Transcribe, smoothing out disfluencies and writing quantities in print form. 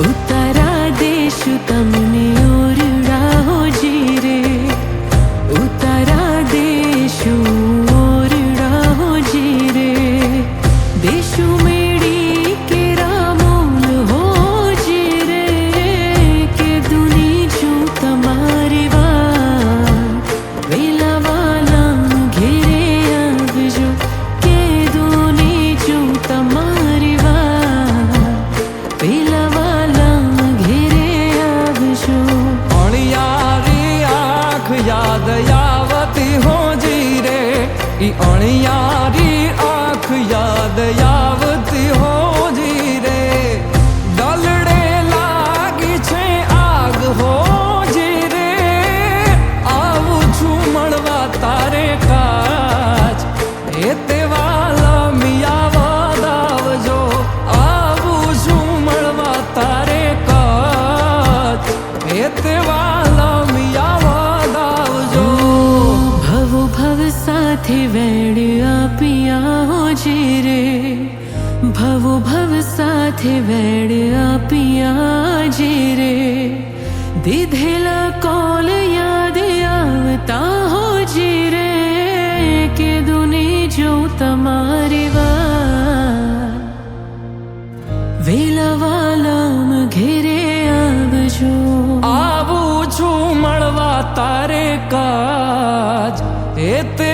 ઉતારા દેશું તમને ઓરડા હોજી રે, ઉતારા દેશું ઓરડા હોજી રે, દેશું મેળી કે રામોલ હોજી રે, કે દુની છું તમારી વાત વેલા વાલા ઘેરે આવજો, કે દુની છું તમારી વાત વેલા વાલા ઘેરે આવજો। અણિયારી આંખ યાદ આવતી હોજી રે, ઈ અણિયારી આંખ યાદ આવતી હોજી રે, દલડે લાગી છે આગ હોજી રે, આવું છું મળવા તારે કાજ એ તે વાલા મિયા વાદ આવજો, આવું છું મળવા તારે કાજ એ તે વાલા મિયા વાદ આવજો। ભવો ભવ સાથે વેડ આપ્યા હોજી રે, ભવો ભવ સાથે વેડ આપ્યા જી રે, દીધેલા કોલ યાદ આવતા હોજી રે, કે દુની જો તમારી વાત વેલા વાલામ ઘેરે આવજો। આવું છું મળવા તારે કાજ એ તે